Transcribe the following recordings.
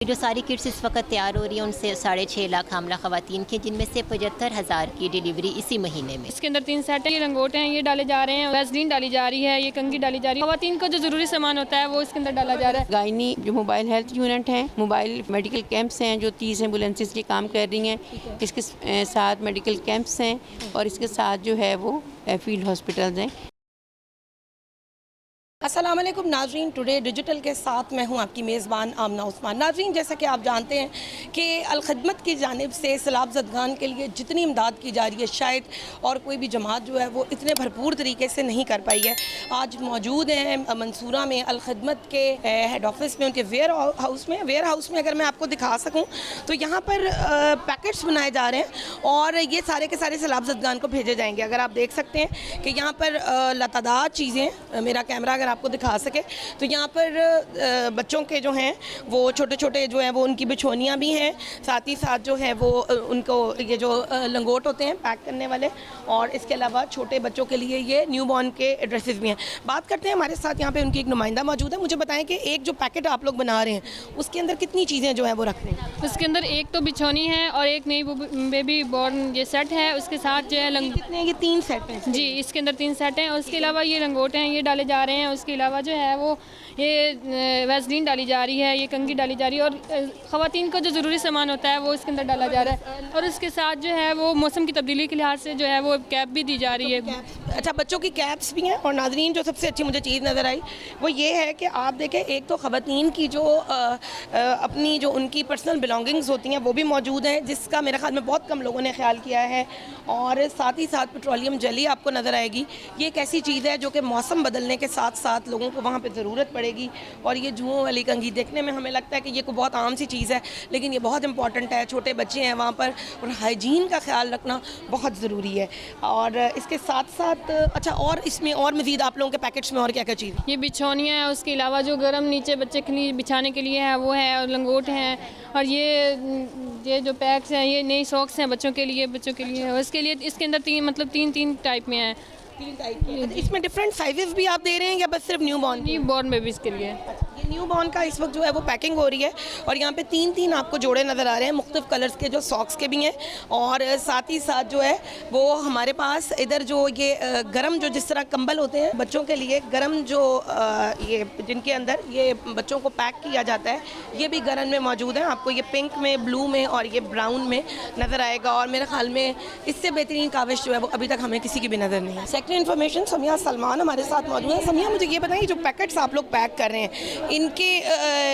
जो सारी किट्स इस वक्त तैयार हो रही हैं उनसे 6.5 लाख हामला ख़वातीन की, जिनमें से 75,000 की डिलीवरी इसी महीने में। इसके अंदर 3 सेट है, ये रंगोट हैं, ये डाले जा रहे हैं, वैसलीन डाली जा रही है, ये कंघी डाली जा रही है। ख़वातीन को जो ज़रूरी सामान होता है वो इसके अंदर डाला जा रहा है। गायनी जो मोबाइल हेल्थ यूनिट हैं, मोबाइल मेडिकल कैंप्स हैं जो 30 एम्बुलेंसेज के काम कर रही हैं, इसके साथ मेडिकल कैंप्स हैं और इसके साथ जो है वो फील्ड हॉस्पिटल्स हैं। अस्सलाम वालेकुम नाज़रीन, टुडे डिजिटल के साथ मैं हूं आपकी मेज़बान आमना उस्मान। नाज़रीन, जैसा कि आप जानते हैं कि अल-खिदमत की जानिब से सैलाब ज़दगान के लिए जितनी इमदाद की जा रही है शायद और कोई भी जमात जो है वो इतने भरपूर तरीके से नहीं कर पाई है। आज मौजूद हैं मंसूरा में अल-खिदमत के हेड ऑफिस में, उनके वेयर हाउस में अगर मैं आपको दिखा सकूँ तो यहाँ पर पैकेट्स बनाए जा रहे हैं और ये सारे के सारे सैलाब ज़दगान को भेजे जाएंगे। अगर आप देख सकते हैं कि यहाँ पर लातादाद चीज़ें, मेरा कैमरा अगर आपको दिखा सके तो यहाँ पर बच्चों के जो हैं वो छोटे छोटे जो हैं वो उनकी बिछोनियाँ भी हैं, साथ ही साथ जो है वो उनको ये जो लंगोट होते हैं पैक करने वाले, और इसके अलावा छोटे बच्चों के लिए ये न्यू बॉर्न के ड्रेसेस भी हैं। बात करते हैं, हमारे साथ यहाँ पे उनकी एक नुमाइंदा मौजूद है। मुझे बताएं कि एक जो पैकेट आप लोग बना रहे हैं उसके अंदर कितनी चीज़ें जो हैं वो रख रहे हैं? उसके अंदर एक तो बिछोनी है और एक नई बेबी बॉर्न ये सेट है, उसके साथ जो है कितने? ये 3 सेट हैं जी, इसके अंदर 3 सेट हैं और उसके अलावा ये रंगोट हैं, ये डाले जा रहे हैं। उसके अलावा जो है वो ये वैसलीन डाली जा रही है, ये कंघी डाली जा रही है और ख़वातीन को जो ज़रूरी सामान होता है वो इसके अंदर डाला जा रहा है। और उसके साथ जो है वो मौसम की तब्दीली के लिहाज से जो है वो कैप भी दी जा रही है। अच्छा, बच्चों की कैप्स भी हैं। और नाज़रीन, जो सबसे अच्छी मुझे चीज़ नज़र आई वो ये है कि आप देखें, एक तो ख़वातीन की जो अपनी जो उनकी पर्सनल बिलोंगिंग्स होती हैं वो भी मौजूद हैं, जिसका मेरे ख्याल में बहुत कम लोगों ने ख्याल किया है। और साथ ही साथ पेट्रोलियम जेली आपको नज़र आएगी। ये एक ऐसी चीज़ है जो कि मौसम बदलने के साथ साथ लोगों को वहाँ पे ज़रूरत पड़ेगी। और ये जुओं वाली कंघी देखने में हमें लगता है कि ये कोई बहुत आम सी चीज़ है, लेकिन ये बहुत इंपॉर्टेंट है। छोटे बच्चे हैं वहाँ पर और हाइजीन का ख्याल रखना बहुत ज़रूरी है। और इसके साथ साथ अच्छा, और इसमें और मज़ीद आप लोगों के पैकेट्स में और क्या क्या चीज़? ये बिछौनियाँ हैं, उसके अलावा जो गर्म नीचे बच्चे के लिए बिछाने के लिए है वो है, और लंगोट हैं, और ये जो पैक्स हैं ये नई सॉक्स हैं बच्चों के लिए उसके लिए इसके अंदर तीन टाइप में हैं। 3 टाइप के। इसमें डिफरेंट साइजेस भी आप दे रहे हैं या बस सिर्फ न्यू बॉर्न बेबीज़ के लिए? ये न्यू बॉर्न का इस वक्त जो है वो पैकिंग हो रही है और यहाँ पे 3 आपको जोड़े नज़र आ रहे हैं, मुख्तलिफ कलर्स के जो सॉक्स के भी हैं। और साथ ही साथ जो है वो हमारे पास इधर जो ये गरम जो जिस तरह कंबल होते हैं बच्चों के लिए, गरम जो ये जिनके अंदर ये बच्चों को पैक किया जाता है, ये भी गरम में मौजूद है। आपको ये पिंक में, ब्लू में और ये ब्राउन में नज़र आएगा। और मेरे ख्याल में इससे बेहतरीन काविश जो है वो अभी तक हमें किसी की भी नज़र नहीं है। सेक्टर इन्फॉर्मेशन समिया सलमान हमारे साथ मौजूद है। समिया, मुझे ये बताइए, जो पैकेट्स आप लोग पैक कर रहे हैं इनके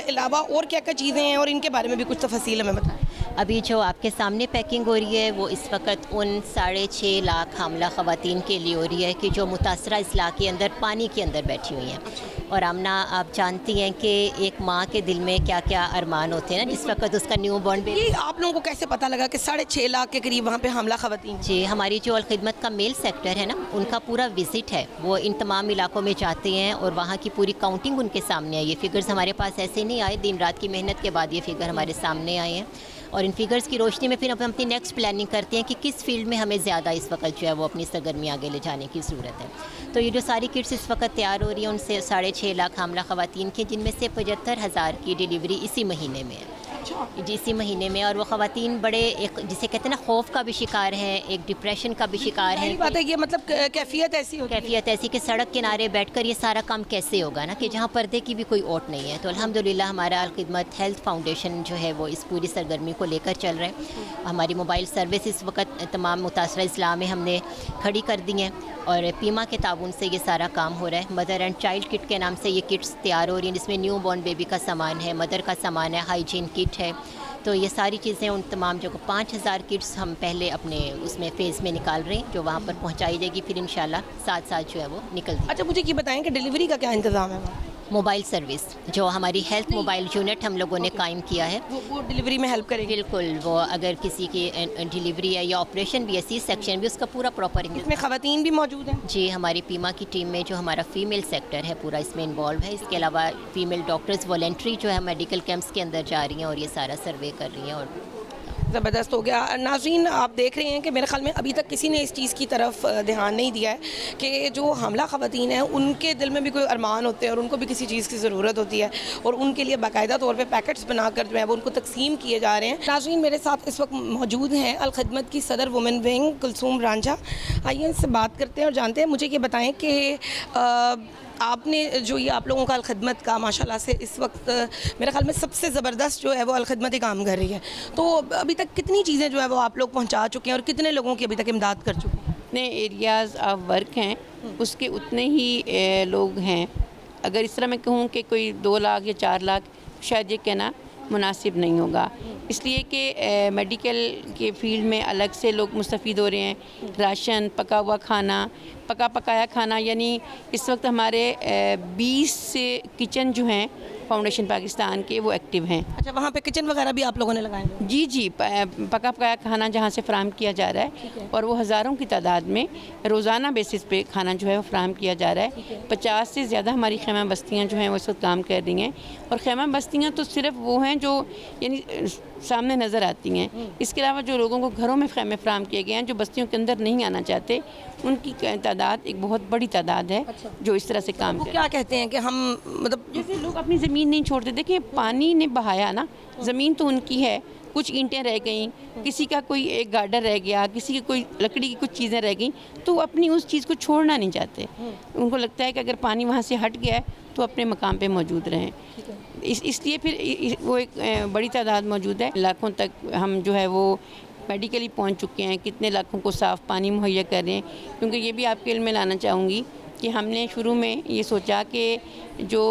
अलावा और क्या क्या चीज़ें हैं और इनके बारे में भी कुछ तफसील हमें बताएं। अभी जो आपके सामने पैकिंग हो रही है वो इस वक्त उन 6.5 लाख हामला ख़वातीन के लिए हो रही है कि जो मुतासरा इस्लाह के अंदर पानी के अंदर बैठी हुई हैं। और आमना, आप जानती हैं कि एक माँ के दिल में क्या क्या अरमान होते हैं ना जिस वक्त उसका न्यू बॉर्न बेबी। आप लोगों को कैसे पता लगा कि 6.5 लाख के करीब वहाँ पे हामला ख़वातीन? जी, हमारी जो अल-खिदमत का मेल सेक्टर है ना, उनका पूरा विज़िट है, वो इन तमाम इलाकों में जाते हैं और वहाँ की पूरी काउंटिंग उनके सामने आई। ये फिगर्स हमारे पास ऐसे नहीं आए, दिन रात की मेहनत के बाद ये फिगर हमारे सामने आए हैं। और इन फिगर्स की रोशनी में फिर हम अपनी नेक्स्ट प्लानिंग करते हैं कि किस फील्ड में हमें ज़्यादा इस वक्त जो है वो अपनी सरगर्मी आगे ले जाने की ज़रूरत है। तो ये जो सारी किट्स इस वक्त तैयार हो रही हैं उनसे 6.5 लाख हामला ख़वातीन की, जिनमें से 75,000 की डिलीवरी इसी महीने में है। जी, इसी महीने में। और वो ख़वातीन बड़े एक जिसे कहते हैं ना खौफ का भी शिकार हैं, एक डिप्रेशन का भी शिकार हैं। बात है ये, मतलब कैफियत ऐसी कि सड़क किनारे बैठकर ये सारा काम कैसे होगा ना, कि जहाँ पर्दे की भी कोई ओट नहीं है। तो अल्हम्दुलिल्लाह हमारा अल-खिदमत हेल्थ फाउंडेशन जो है वो इस पूरी सरगर्मी को लेकर चल रहे हैं। हमारी मोबाइल सर्विस इस वक्त तमाम मुतासरा इस्लाह में हमने खड़ी कर दी हैं और पीमा के ताउन से ये सारा काम हो रहा है। मदर एंड चाइल्ड किट के नाम से ये किट्स तैयार हो रही हैं, जिसमें न्यू बॉर्न बेबी का सामान है, मदर का सामान है, हाइजीन किट है। तो ये सारी चीज़ें उन तमाम जो 5,000 किट्स हम पहले अपने उसमें फ़ेज़ में निकाल रहे हैं, जो वहाँ पर पहुँचाई जाएगी, फिर इंशाल्लाह साथ साथ जो है वो निकल। अच्छा, मुझे ये बताएं कि डिलीवरी का क्या इंतज़ाम है वहाँ? मोबाइल सर्विस जो हमारी हेल्थ मोबाइल यूनिट हम लोगों ने कायम किया है, वो डिलीवरी में हेल्प करेगी? बिल्कुल। वो अगर किसी की डिलीवरी है या ऑपरेशन भी है, सी सेक्शन भी, उसका पूरा प्रॉपर इसमें ख़वातीन भी मौजूद हैं? जी, हमारी पीमा की टीम में जो हमारा फ़ीमेल सेक्टर है पूरा इसमें इन्वॉल्व है। इसके अलावा फ़ीमेल डॉक्टर्स वॉलंटरी जो है मेडिकल कैंप्स के अंदर जा रही हैं और ये सारा सर्वे कर रही हैं। और ज़बरदस्त हो गया। नाज़रीन, आप देख रहे हैं कि मेरे ख़्याल में अभी तक किसी ने इस चीज़ की तरफ ध्यान नहीं दिया है कि जो हामला ख़वातीन हैं उनके दिल में भी कोई अरमान होते हैं और उनको भी किसी चीज़ की ज़रूरत होती है और उनके लिए बाकायदा तौर पे पैकेट्स बनाकर जो है वो उनको तकसीम किए जा रहे हैं। नाज़रीन, मेरे साथ इस वक्त मौजूद हैं अल खिदमत की सदर वुमेन विंग कुलसूम रांझा। आइए इनसे बात करते हैं और जानते हैं। मुझे ये बताएँ कि आपने जो ये आप लोगों का अल खिदमत का माशाल्लाह से इस वक्त मेरे ख़्याल में सबसे ज़बरदस्त जो है वो अल खिदमत ही काम कर रही है, तो अभी तक कितनी चीज़ें जो है वो आप लोग पहुंचा चुके हैं और कितने लोगों की अभी तक इमदाद कर चुके हैं? जितने एरियाज़ ऑफ वर्क हैं उसके उतने ही लोग हैं। अगर इस तरह मैं कहूँ कि कोई 2 लाख या 4 लाख, शायद ये कहना मुनासिब नहीं होगा, इसलिए कि मेडिकल के फील्ड में अलग से लोग मुस्तफ़ीद हो रहे हैं। राशन, पका हुआ खाना, पकाया खाना, यानी इस वक्त हमारे 20 से किचन जो हैं फाउंडेशन पाकिस्तान के वो एक्टिव हैं। अच्छा, वहाँ पे किचन वगैरह भी आप लोगों ने लगाए हैं? जी, पकाया खाना जहाँ से फ़राहम किया जा रहा है और वो हज़ारों की तादाद में रोज़ाना बेसिस पे खाना जो है वो फ़राहम किया जा रहा है। 50 से ज़्यादा हमारी खैमा बस्तियाँ जो हैं वो इस वक्त काम कर रही हैं और खैमा बस्तियाँ तो सिर्फ वो हैं जो यानी सामने नज़र आती हैं। इसके अलावा जो लोगों को घरों में खैमे फ़राहम किए गए हैं, जो बस्तियों के अंदर नहीं आना चाहते, उनकी तादाद एक बहुत बड़ी तादाद है जो इस तरह से काम कर। क्या कहते हैं कि हम मतलब जैसे लोग अपनी ज़मीन नहीं छोड़ते। देखिए, पानी ने बहाया ना, ज़मीन तो उनकी है, कुछ ईंटें रह गईं, किसी का कोई एक गार्डर रह गया, किसी की कोई लकड़ी की कुछ चीज़ें रह गईं, तो अपनी उस चीज़ को छोड़ना नहीं चाहते। उनको लगता है कि अगर पानी वहाँ से हट गया है तो अपने मकाम पे मौजूद रहें। इसलिए फिर वो एक बड़ी तादाद मौजूद है। लाखों तक हम जो है वो मेडिकली पहुँच चुके हैं, कितने लाखों को साफ़ पानी मुहैया कर रहे हैं। क्योंकि ये भी आपके इल्म में लाना चाहूँगी कि हमने शुरू में ये सोचा कि जो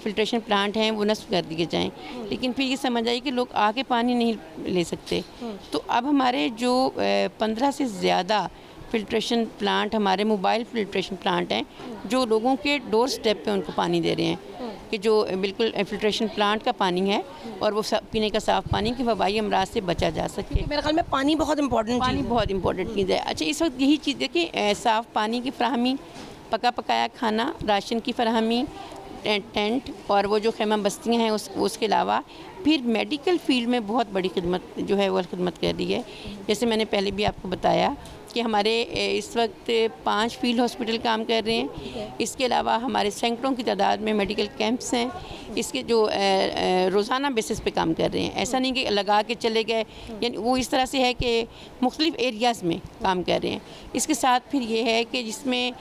फ़िल्ट्रेशन प्लांट हैं वो नस्ब कर दिए जाएं, लेकिन फिर ये समझ आई कि लोग आके पानी नहीं ले सकते। तो अब हमारे जो 15 से ज़्यादा फ़िल्ट्रेशन प्लांट, हमारे मोबाइल फ़िल्ट्रेशन प्लांट हैं जो लोगों के डोर स्टेप पे उनको पानी दे रहे हैं, कि जो बिल्कुल फ़िल्ट्रेशन प्लांट का पानी है और वो पीने का साफ़ पानी कि वबाई अमराज से बचा जा सके। मेरे ख्याल में पानी बहुत इंपॉर्टेंट चीज़ है। अच्छा, इस वक्त यही चीज़ देखिए, साफ़ पानी की फ़राहमी, पकाया खाना, राशन की फ़राहमी, टेंट और वो जो खैमा बस्तियाँ हैं उसके अलावा फिर मेडिकल फील्ड में बहुत बड़ी खिदमत जो है वो खिदमत कर रही है। जैसे मैंने पहले भी आपको बताया कि हमारे इस वक्त 5 फील्ड हॉस्पिटल काम कर रहे हैं। इसके अलावा हमारे सैकड़ों की तादाद में मेडिकल कैंप्स हैं, इसके जो रोज़ाना बेसिस पे काम कर रहे हैं। ऐसा नहीं कि लगा के चले गए, यानी वो इस तरह से है कि मुख्तलिफ़ एरियाज़ में काम कर रहे हैं। इसके साथ फिर ये है कि जिसमें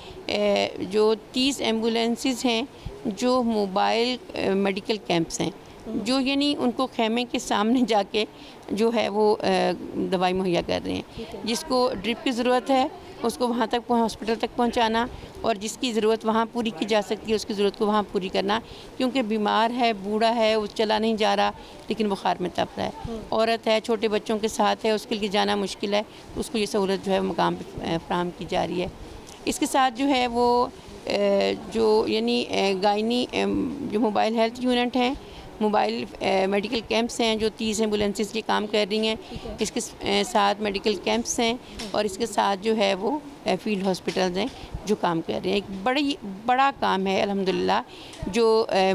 जो 30 एम्बुलेंसेस हैं जो मोबाइल मेडिकल कैंप्स हैं, जो यानी उनको खैमे के सामने जाके जो है वो दवाई मुहैया कर रहे हैं। जिसको ड्रिप की ज़रूरत है उसको वहाँ तक हॉस्पिटल तक पहुँचाना, और जिसकी ज़रूरत वहाँ पूरी की जा सकती है उसकी ज़रूरत को वहाँ पूरी करना। क्योंकि बीमार है, बूढ़ा है, वो चला नहीं जा रहा लेकिन बुखार में तप रहा है, औरत है, छोटे बच्चों के साथ है, उसके लिए जाना मुश्किल है, तो उसको ये सहूलत जो है मकाम पर फराहम की जा रही है। इसके साथ जो है वो जो यानी गायनी जो मोबाइल हेल्थ यूनिट हैं, मोबाइल मेडिकल कैंप्स हैं जो 30 एम्बुलेंसेस के काम कर रही हैं। इसके साथ मेडिकल कैंप्स हैं और इसके साथ जो है वो फील्ड हॉस्पिटल्स हैं जो काम कर रहे हैं। एक बड़ा काम है अल्हम्दुलिल्लाह जो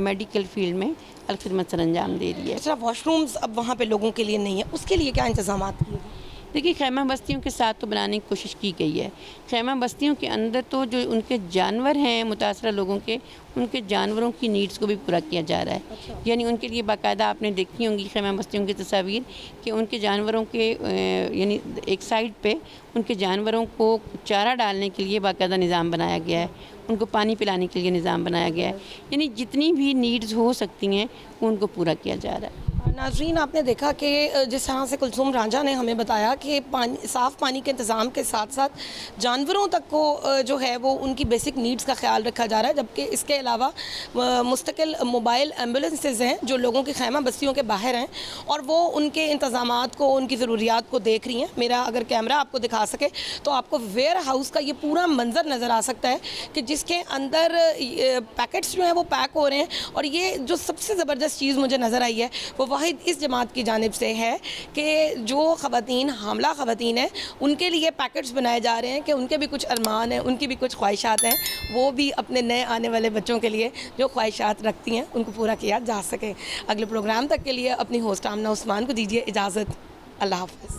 मेडिकल फील्ड में अल खिदमत सर अंजाम दे रही है। अच्छा, वॉशरूम्स अब वहाँ पे लोगों के लिए नहीं है, उसके लिए क्या इंतजाम किए गए? देखिए, खैमा बस्तियों के साथ तो बनाने की कोशिश की गई है। खैमा बस्तियों के अंदर तो जो उनके जानवर हैं मुतासरा लोगों के, उनके जानवरों की नीड्स को भी पूरा किया जा रहा है। यानी उनके लिए बाकायदा आपने देखी होंगी खैमा बस्तियों की तस्वीर कि उनके जानवरों के यानी एक साइड पे उनके जानवरों को चारा डालने के लिए बाकायदा निज़ाम बनाया गया है, उनको पानी पिलाने के लिए निज़ाम बनाया गया है। यानी जितनी भी नीड्स हो सकती हैं उनको पूरा किया जा रहा है। नाज़रीन, आपने देखा कि जिस तरह से कुलसूम रांझा ने हमें बताया कि साफ़ पानी के इंतज़ाम के साथ साथ जानवरों तक को जो है वो उनकी बेसिक नीड्स का ख्याल रखा जा रहा है, जबकि इसके अलावा मुस्तकिल मोबाइल एम्बुलेंसेज हैं जो लोगों की खैमा बस्तियों के बाहर हैं और वो उनके इंतज़ामात को, उनकी ज़रूरियात को देख रही हैं। मेरा अगर कैमरा आपको दिखा सके तो आपको वेयर हाउस का ये पूरा मंजर नज़र आ सकता है कि जिसके अंदर पैकेट्स जो हैं वो पैक हो रहे हैं। और ये जो सबसे ज़बरदस्त चीज़ मुझे नज़र आई है वो वाहिद इस जमात की जानिब से है कि जो ख़वातीन हामला ख़वातीन हैं उनके लिए पैकेट्स बनाए जा रहे हैं कि उनके भी कुछ अरमान हैं, उनकी भी कुछ ख्वाहिशात हैं, वो भी अपने नए आने वाले बच्चों के लिए जो ख्वाहिशात रखती हैं उनको पूरा किया जा सके। अगले प्रोग्राम तक के लिए अपनी होस्ट आमना उस्मान को दीजिए इजाज़त। अल्लाह हाफ़िज़।